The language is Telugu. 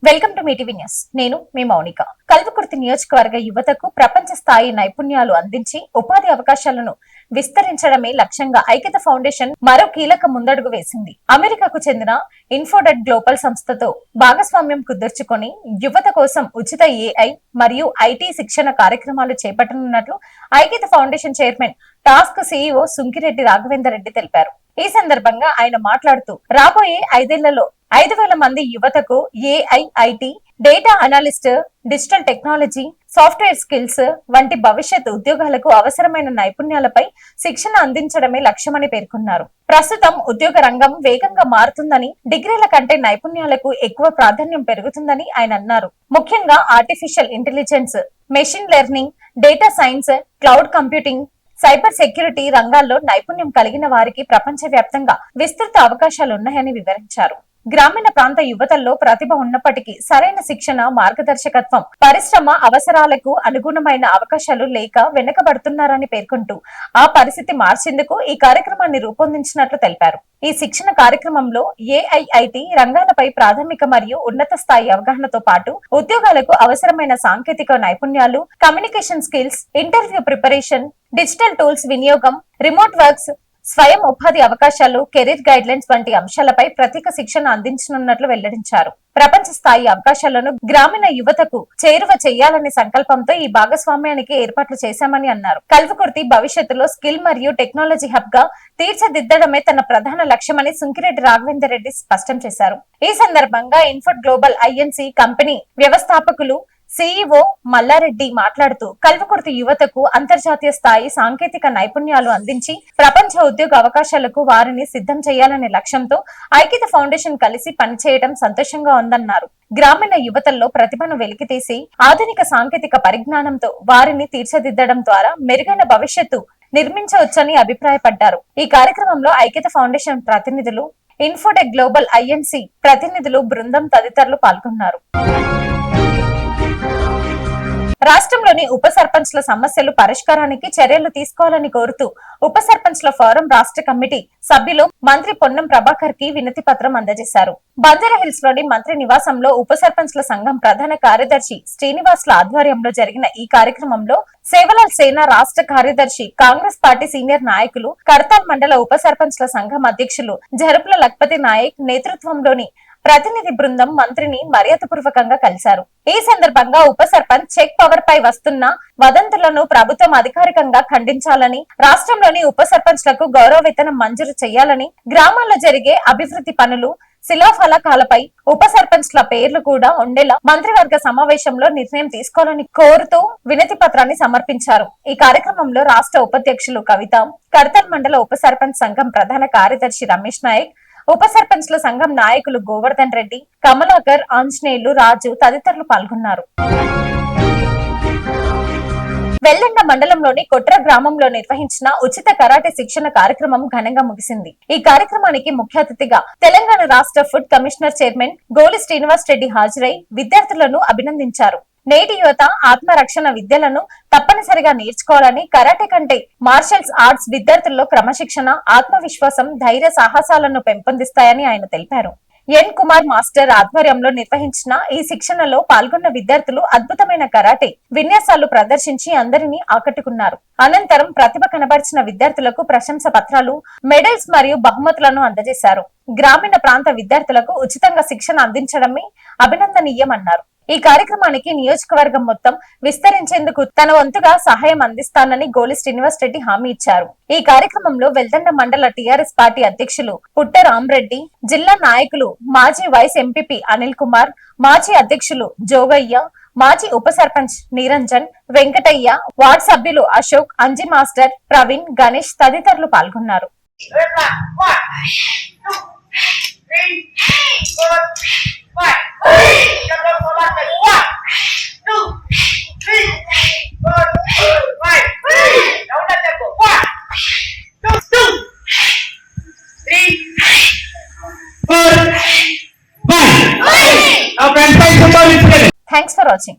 Welcome to Mee TV news. నేను మీ మౌనిక. కల్వకుర్తి నియోజకవర్గ యువతకు ప్రపంచ స్థాయి నైపుణ్యాలు అందించి ఉపాధి అవకాశాలను విస్తరించడమే లక్ష్యంగా ఐక్యత ఫౌండేషన్ మరో కీలక ముందడుగు వేసింది. అమెరికాకు చెందిన ఇన్ఫోడెట్ గ్లోబల్ సంస్థతో భాగస్వామ్యం కుదుర్చుకొని యువత కోసం ఉచిత ఏఐ మరియు ఐటీ శిక్షణ కార్యక్రమాలు చేపట్టనున్నట్లు ఐక్యత foundation chairman task CEO Sunkireddy Raghavender Reddy తెలిపారు. ఈ సందర్భంగా ఆయన మాట్లాడుతూ రాబోయే 5 ఏళ్లలో 5,000 మంది యువతకు AI, IT, data analyst, digital technology, software skills వంటి భవిష్యత్ ఉద్యోగాలకు అవసరమైన నైపుణ్యాలపై శిక్షణ అందించడమే లక్ష్యమని పేర్కొన్నారు. ప్రస్తుతం ఉద్యోగ రంగం వేగంగా మారుతుందని, డిగ్రీల కంటే నైపుణ్యాలకు ఎక్కువ ప్రాధాన్యం పెరుగుతుందని ఆయన అన్నారు. ముఖ్యంగా artificial intelligence, machine learning, data science, cloud computing, cyber security రంగాల్లో నైపుణ్యం కలిగిన వారికి ప్రపంచవ్యాప్తంగా విస్తృత అవకాశాలున్నాయని వివరించారు. గ్రామీణ ప్రాంత యువతల్లో ప్రతిభ ఉన్నప్పటికీ సరైన శిక్షణ, మార్గదర్శకత్వం, పరిశ్రమ అవసరాలకు అనుగుణమైన అవకాశాలు లేక వెనుకబడుతున్నారని పేర్కొంటూ ఆ పరిస్థితి మార్చేందుకు ఈ కార్యక్రమాన్ని రూపొందించినట్లు తెలిపారు. ఈ శిక్షణ కార్యక్రమంలో ఏఐఐటి రంగాలపై ప్రాథమిక మరియు ఉన్నత స్థాయి అవగాహనతో పాటు ఉద్యోగాలకు అవసరమైన సాంకేతిక నైపుణ్యాలు, communication skills, interview preparation, digital tools వినియోగం, రిమోట్ వర్క్స్, స్వయం ఉపాధి అవకాశాలు, కెరీర్ గైడ్ లైన్స్ వంటి అంశాలపై ప్రత్యేక శిక్షణ అందించనున్నట్లు వెల్లడించారు. ప్రపంచ స్థాయి అవకాశాలను గ్రామీణ యువతకు చేరువ చేయాలనే సంకల్పంతో ఈ భాగస్వామ్యానికి ఏర్పాట్లు చేశామని అన్నారు. కల్వకుర్తి భవిష్యత్తులో స్కిల్ మరియు టెక్నాలజీ హబ్ గా తీర్చిదిద్దడమే తన ప్రధాన లక్ష్యమని సుంకిరెడ్డి రాఘవేందర్ రెడ్డి స్పష్టం చేశారు. ఈ సందర్భంగా ఇన్ఫోట్ గ్లోబల్ ఐఎన్సీ కంపెనీ వ్యవస్థాపకులు సీఈఓ మల్లారెడ్డి మాట్లాడుతూ కల్వకుర్తి యువతకు అంతర్జాతీయ స్థాయి సాంకేతిక నైపుణ్యాలు అందించి ప్రపంచ ఉద్యోగ అవకాశాలకు వారిని సిద్ధం చేయాలనే లక్ష్యంతో ఐక్యత ఫౌండేషన్ కలిసి పనిచేయడం సంతోషంగా ఉందన్నారు. గ్రామీణ యువతల్లో ప్రతిభను వెలికితీసి ఆధునిక సాంకేతిక పరిజ్ఞానంతో వారిని తీర్చిదిద్దడం ద్వారా మెరుగైన భవిష్యత్తు నిర్మించవచ్చని అభిప్రాయపడ్డారు. ఈ కార్యక్రమంలో ఐక్యత ఫౌండేషన్ ప్రతినిధులు, ఇన్ఫోటెక్ గ్లోబల్ ఐఎన్సీ ప్రతినిధులు బృందం తదితరులు పాల్గొన్నారు. రాష్ట్రంలోని ఉప సర్పంచ్ల సమస్యలు పరిష్కారానికి చర్యలు తీసుకోవాలని కోరుతూ ఉప సర్పంచ్ల ఫోరం రాష్ట్ర కమిటీ సభ్యులు మంత్రి పొన్నం ప్రభాకర్ కి వినతి పత్రం అందజేశారు. బంజారాహిల్స్ లోని మంత్రి నివాసంలో ఉప సర్పంచ్ల సంఘం ప్రధాన కార్యదర్శి శ్రీనివాసుల ఆధ్వర్యంలో జరిగిన ఈ కార్యక్రమంలో సేవలాల్ సేన రాష్ట్ర కార్యదర్శి, కాంగ్రెస్ పార్టీ సీనియర్ నాయకులు, కడతాల్ మండల ఉప సర్పంచ్ల సంఘం అధ్యక్షులు జరుపుల లక్పతి నాయక్ నేతృత్వంలోని ప్రతినిధి బృందం మంత్రిని మర్యాదపూర్వకంగా కలిశారు. ఈ సందర్భంగా ఉప సర్పంచ్ చెక్ పవర్ పై వస్తున్న వదంతులను ప్రభుత్వం అధికారికంగా ఖండించాలని, రాష్ట్రంలోని ఉప సర్పంచ్లకు గౌరవ వేతనం మంజూరు చేయాలని, గ్రామాల్లో జరిగే అభివృద్ధి పనులు, శిలాఫలకాలపై ఉప సర్పంచ్ల పేర్లు కూడా ఉండేలా మంత్రివర్గ సమావేశంలో నిర్ణయం తీసుకోవాలని కోరుతూ వినతి పత్రాన్ని సమర్పించారు. ఈ కార్యక్రమంలో రాష్ట్ర ఉపాధ్యక్షులు కవిత, కడతాల్ మండల ఉప సర్పంచ్ సంఘం ప్రధాన కార్యదర్శి రమేష్ నాయక్, ఉప సర్పంచ్ల సంఘం నాయకులు గోవర్ధన్ రెడ్డి, కమలాకర్, ఆంజనేయులు, రాజు తదితరులు పాల్గొన్నారు. వెల్లండ మండలంలోని కొట్ర గ్రామంలో నిర్వహించిన ఉచిత కరాటే శిక్షణ కార్యక్రమం ఘనంగా ముగిసింది. ఈ కార్యక్రమానికి ముఖ్య అతిథిగా తెలంగాణ రాష్ట్ర ఫుడ్ కమిషనర్ చైర్మన్ గోలి శ్రీనివాస్ రెడ్డి హాజరై విద్యార్థులను అభినందించారు. నేటి యువత ఆత్మరక్షణ విద్యలను తప్పనిసరిగా నేర్చుకోవాలని, కరాటే కంటే మార్షల్స్ ఆర్ట్స్ విద్యార్థుల్లో క్రమశిక్షణ, ఆత్మవిశ్వాసం, ధైర్య సాహసాలను పెంపొందిస్తాయని ఆయన తెలిపారు. ఎన్ కుమార్ మాస్టర్ ఆధ్వర్యంలో నిర్వహించిన ఈ శిక్షణలో పాల్గొన్న విద్యార్థులు అద్భుతమైన కరాటే విన్యాసాలు ప్రదర్శించి అందరినీ ఆకట్టుకున్నారు. అనంతరం ప్రతిభ కనబరిచిన విద్యార్థులకు ప్రశంస పత్రాలు, మెడల్స్ మరియు బహుమతులను అందజేశారు. గ్రామీణ ప్రాంత విద్యార్థులకు ఉచితంగా శిక్షణ అందించడమే అభినందనీయమన్నారు. ఈ కార్యక్రమానికి నియోజకవర్గం మొత్తం విస్తరించేందుకు తన వంతుగా సహాయం అందిస్తానని గోలి శ్రీనివాస్ రెడ్డి హామీ ఇచ్చారు. ఈ కార్యక్రమంలో వెల్దండ మండల టీఆర్ఎస్ పార్టీ అధ్యక్షులు పుట్ట రామరెడ్డి, జిల్లా నాయకులు మాజీ వైస్ ఎంపీపీ అనిల్ కుమార్, మాజీ అధ్యక్షులు జోగయ్య, మాజీ ఉప సర్పంచ్ నిరంజన్, వెంకటయ్య, వార్డు సభ్యులు అశోక్, అంజి మాస్టర్, ప్రవీణ్, గణేష్ తదితరులు పాల్గొన్నారు. Thanks for watching.